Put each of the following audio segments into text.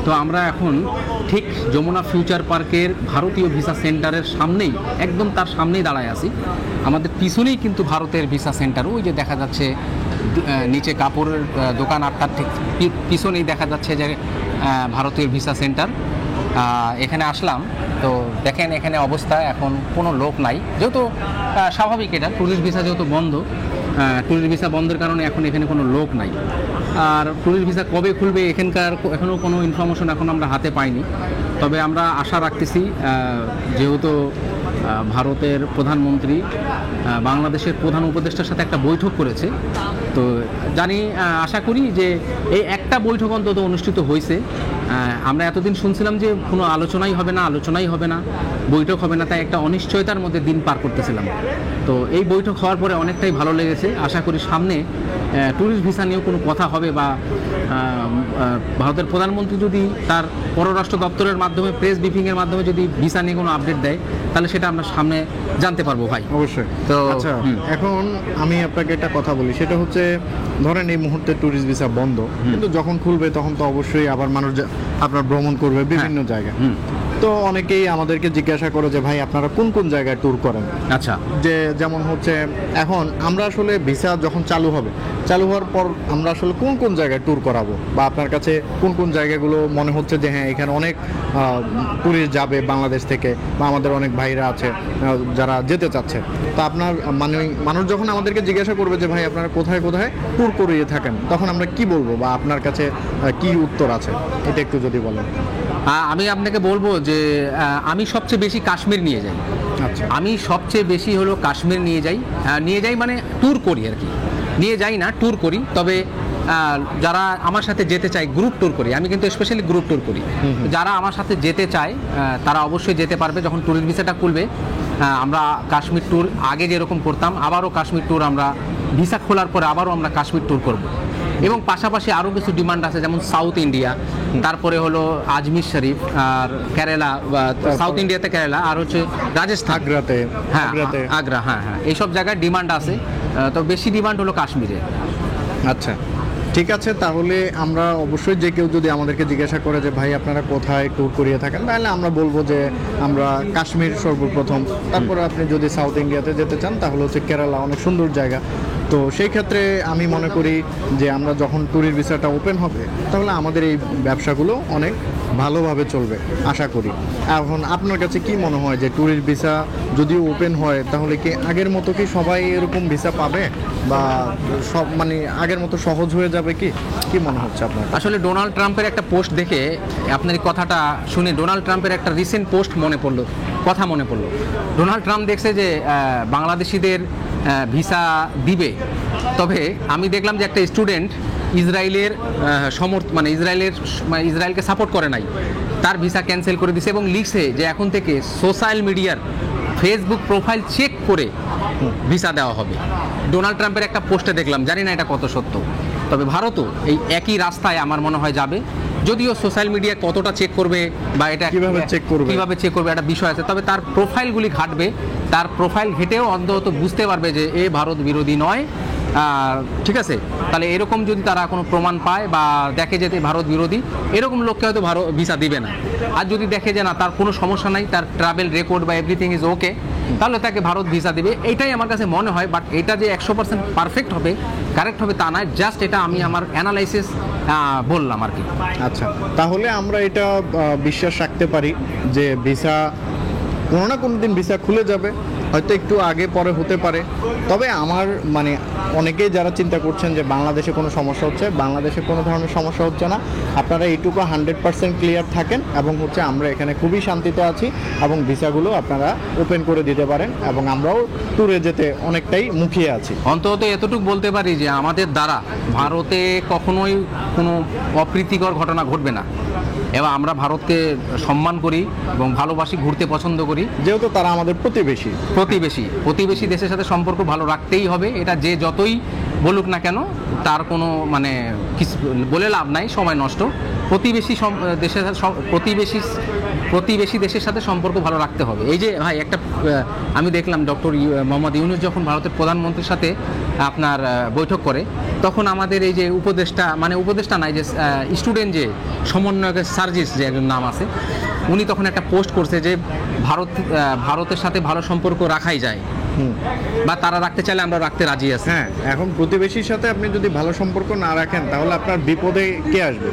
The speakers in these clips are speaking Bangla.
তো আমরা এখন ঠিক যমুনা ফিউচার পার্কের ভারতীয় ভিসা সেন্টারের সামনেই, একদম তার সামনেই দাঁড়ায় আছি। আমাদের পিছনেই কিন্তু ভারতের ভিসা সেন্টার, ওই যে দেখা যাচ্ছে নিচে কাপড়ের দোকান, আটটার ঠিক পিছনেই দেখা যাচ্ছে যে ভারতীয় ভিসা সেন্টার। এখানে আসলাম, তো দেখেন এখানে অবস্থা, এখন কোনো লোক নাই, যেহেতু স্বাভাবিক, এটা ট্যুরিস্ট ভিসা যেহেতু বন্ধ, ট্যুরিস্ট ভিসা বন্ধের কারণে এখন এখানে কোনো লোক নাই। আর ট্যুরিস্ট ভিসা কবে খুলবে এখানকার এখনও কোনো ইনফরমেশন এখন আমরা হাতে পাইনি। তবে আমরা আশা রাখতেছি, যেহেতু ভারতের প্রধানমন্ত্রী বাংলাদেশের প্রধান উপদেষ্টার সাথে একটা বৈঠক করেছে, তো জানি, আশা করি যে এই একটা বৈঠক অন্তত অনুষ্ঠিত হয়েছে। আমরা এতদিন শুনছিলাম যে কোনো আলোচনাই হবে না, বৈঠক হবে না, তাই একটা অনিশ্চয়তার মধ্যে দিন পার করতেছিলাম। তো এই বৈঠক হওয়ার পরে অনেকটাই ভালো লেগেছে। আশা করি সামনে ট্যুরিস্ট ভিসা নিয়েও কোনো কথা হবে, বা ভারতের প্রধানমন্ত্রী যদি তার পররাষ্ট্র দপ্তরের মাধ্যমে প্রেস ব্রিফিংয়ের মাধ্যমে যদি ভিসা নিয়ে কোনো আপডেট দেয়, তাহলে সেটা আমরা সামনে জানতে পারবো ভাই। অবশ্যই। তো আচ্ছা, এখন আমি আপনাকে একটা কথা বলি, সেটা হচ্ছে ধরেন এই মুহূর্তে ট্যুরিস্ট ভিসা বন্ধ, কিন্তু যখন খুলবে তখন তো অবশ্যই আবার মানুষ আপনার ভ্রমণ করবে বিভিন্ন জায়গায়। তো অনেকেই আমাদেরকে জিজ্ঞাসা করে যে ভাই আপনারা কোন কোন জায়গায় ট্যুর করেন। আচ্ছা, যে যেমন হচ্ছে এখন আমরা আসলে ভিসা যখন চালু হওয়ার পর আমরা আসলে কোন কোন জায়গায় ট্যুর করাবো, বা আপনার কাছে কোন কোন জায়গাগুলো মনে হচ্ছে যে হ্যাঁ এখানে অনেক ট্যুরিস্ট যাবে বাংলাদেশ থেকে, বা আমাদের অনেক ভাইরা আছে যারা যেতে চাচ্ছে। তো আপনার মানে মানুষ যখন আমাদেরকে জিজ্ঞাসা করবে যে ভাই আপনারা কোথায় কোথায় ট্যুর করিয়ে থাকেন, তখন আমরা কি বলবো, বা আপনার কাছে কি উত্তর আছে, এটা একটু যদি বলেন। আমি আপনাকে বলবো যে আমি সবচেয়ে বেশি কাশ্মীর নিয়ে যাই। আচ্ছা, আমি সবচেয়ে বেশি হলো কাশ্মীর নিয়ে যাই, মানে ট্যুর করি আর কি, নিয়ে যাই না, ট্যুর করি। তবে যারা আমার সাথে যেতে চায় গ্রুপ ট্যুর করি, আমি কিন্তু স্পেশালি গ্রুপ ট্যুর করি। যারা আমার সাথে যেতে চায় তারা অবশ্যই যেতে পারবে। যখন ট্যুরিস্ট ভিসাটা খুলবে, আমরা কাশ্মীর ট্যুর আগে যেরকম করতাম, আবারও কাশ্মীর ট্যুর আমরা ভিসা খোলার পরে আবারও আমরা কাশ্মীর ট্যুর করব। এবং পাশাপাশি আরও কিছু ডিমান্ড আছে, যেমন সাউথ ইন্ডিয়া, তারপরে হলো আজমির শরীফ, আর কেরালা, সাউথ ইন্ডিয়াতে কেরালা, আর হচ্ছে রাজস্থান, আগ্রাতে। হ্যাঁ আগ্রা, হ্যাঁ এইসব জায়গায় ডিমান্ড আছে। তো বেশি ডিমান্ড হলো কাশ্মীরে। আচ্ছা, ঠিক আছে। তাহলে আমরা অবশ্যই, যে কেউ যদি আমাদেরকে জিজ্ঞাসা করে যে ভাই আপনারা কোথায় ট্যুর করিয়ে থাকেন, তাহলে আমরা বলবো যে আমরা কাশ্মীর সর্বপ্রথম, তারপরে আপনি যদি সাউথ ইন্ডিয়াতে যেতে চান তাহলে হচ্ছে কেরালা, অনেক সুন্দর জায়গা। তো সেই ক্ষেত্রে আমি মনে করি যে আমরা যখন ট্যুরিস্ট ভিসাটা ওপেন হবে, তাহলে আমাদের এই ব্যবসাগুলো অনেক ভালোভাবে চলবে আশা করি। এখন আপনার কাছে কি মনে হয় যে ট্যুরিস্ট ভিসা যদি ওপেন হয়, তাহলে কি আগের মতো কি সবাই এরকম ভিসা পাবে, বা সব মানে আগের মতো সহজ হয়ে যাবে কি মনে হচ্ছে আপনার? আসলে ডোনাল্ড ট্রাম্পের একটা পোস্ট দেখে, আপনার এই কথাটা শুনে ডোনাল্ড ট্রাম্পের একটা রিসেন্ট পোস্ট কথা মনে পড়লো। ডোনাল্ড ট্রাম্প দেখছে যে বাংলাদেশিদের ভিসা দিবে, তবে আমি দেখলাম যে একটা স্টুডেন্ট ইসরায়েলের ইসরায়েলকে সাপোর্ট করে নাই, তার ভিসা ক্যান্সেল করে দিছে, এবং লিখছে যে এখন থেকে সোশ্যাল মিডিয়ার ফেসবুক প্রোফাইল চেক করে ভিসা দেওয়া হবে। ডোনাল্ড ট্রাম্পের একটা পোস্টে দেখলাম, জানি না এটা কত সত্য। তবে ভারতও এই একই রাস্তায় আমার মনে হয় যাবে, যদিও সোশ্যাল মিডিয়া কতটা চেক করবে বা এটা কিভাবে চেক করবে একটা বিষয় আছে। তবে তার প্রোফাইলগুলি ঘাটবে, তার প্রোফাইল ঘেটেও অন্তত বুঝতে পারবে যে এ ভারত বিরোধী নয়। ঠিক আছে, তাহলে এরকম যদি তারা কোনো প্রমাণ পায় বা দেখে যে ভারত বিরোধী, এরকম লোককে হয়তো ভারত ভিসা দিবে না। আর যদি দেখে যে না, তার কোনো সমস্যা নাই, তার ট্রাভেল রেকর্ড বা এভরিথিং ইজ ওকে, তাহলে তাকে ভারত ভিসা দিবে। এইটাই আমার কাছে মনে হয়। বাট এটা যে 100% পারফেক্ট হবে, কারেক্ট হবে তা নয়, জাস্ট এটা আমি আমার অ্যানালাইসিস বললাম আর কি। আচ্ছা, তাহলে আমরা এটা বিশ্বাস রাখতে পারি যে ভিসা কোনো না কোনো দিন ভিসা খুলে যাবে, হয়তো একটু আগে পরে হতে পারে। তবে আমার মানে অনেকেই যারা চিন্তা করছেন যে বাংলাদেশে কোনো সমস্যা হচ্ছে, বাংলাদেশে কোনো ধরনের সমস্যা হচ্ছে না। আপনারা এইটুকু 100% ক্লিয়ার থাকেন, এবং হচ্ছে আমরা এখানে খুবই শান্তিতে আছি, এবং ভিসাগুলো আপনারা ওপেন করে দিতে পারেন, এবং আমরাও ট্যুরে যেতে অনেকটাই মুখিয়ে আছি। অন্তত এতটুকু বলতে পারি যে আমাদের দ্বারা ভারতে কখনোই কোনো অপ্রীতিকর ঘটনা ঘটবে না, এবং আমরা ভারতকে সম্মান করি এবং ভালোবাসি, ঘুরতে পছন্দ করি, যেহেতু তারা আমাদের প্রতিবেশী দেশের সাথে সম্পর্ক ভালো রাখতেই হবে। এটা যে যতই বলুক না কেন, তার কোনো মানে কিছু বলে লাভ নাই, সময় নষ্ট। প্রতিবেশী দেশের সাথে সম্পর্ক ভালো রাখতে হবে। এই যে ভাই একটা আমি দেখলাম ডক্টর মোহাম্মদ ইউনূস যখন ভারতের প্রধানমন্ত্রীর সাথে আপনার বৈঠক করে, তখন আমাদের এই যে উপদেষ্টা নাই যে স্টুডেন্ট যে সমন্বয়কের সার্জিস যে একজন নাম আছে, উনি তখন একটা পোস্ট করছে যে ভারতের সাথে ভালো সম্পর্ক রাখাই যায়, বা তারা রাখতে চাইলে আমরা রাখতে রাজি আছি। হ্যাঁ, এখন প্রতিবেশীর সাথে আপনি যদি ভালো সম্পর্ক না রাখেন তাহলে আপনার বিপদে কে আসবে?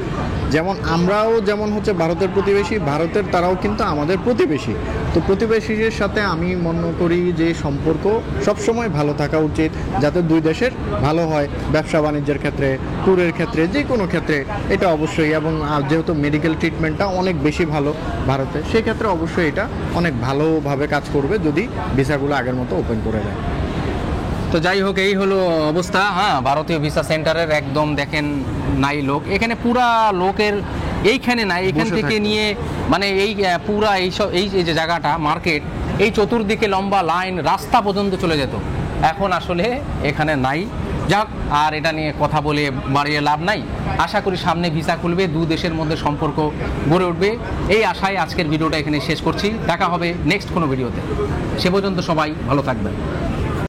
যেমন আমরাও যেমন হচ্ছে ভারতের প্রতিবেশী, ভারতের তারাও কিন্তু আমাদের প্রতিবেশী। তো প্রতিবেশীদের সাথে আমি মনে করি যে সম্পর্ক সবসময় ভালো থাকা উচিত, যাতে দুই দেশের ভালো হয়, ব্যবসা বাণিজ্যের ক্ষেত্রে, ট্যুরের ক্ষেত্রে, যে কোনো ক্ষেত্রে এটা অবশ্যই। এবং যেহেতু মেডিকেল ট্রিটমেন্টটা অনেক বেশি ভালো ভারতে, সেক্ষেত্রে অবশ্যই এটা অনেক ভালোভাবে কাজ করবে যদি ভিসাগুলো আগের মতো ওপেন করে দেয়। তো যাই হোক, এই হলো অবস্থা। হ্যাঁ, ভারতীয় ভিসা সেন্টারের একদম দেখেন নাই লোক এখানে, পুরা লোকের এইখানে নাই, এখান বসে থেকে থাকে। নিয়ে মানে এই পুরা এইসব এই যে জায়গাটা মার্কেট, এই চতুর্দিকে লম্বা লাইন, রাস্তা পর্যন্ত চলে যেত। এখন আসলে এখানে নাই। যাক, আর এটা নিয়ে কথা বলে বাড়িয়ে লাভ নাই। আশা করি সামনে ভিসা খুলবে, দু দেশের মধ্যে সম্পর্ক গড়ে উঠবে, এই আশায় আজকের ভিডিওটা এখানে শেষ করছি। দেখা হবে নেক্সট কোনো ভিডিওতে। সে পর্যন্ত সবাই ভালো থাকবেন।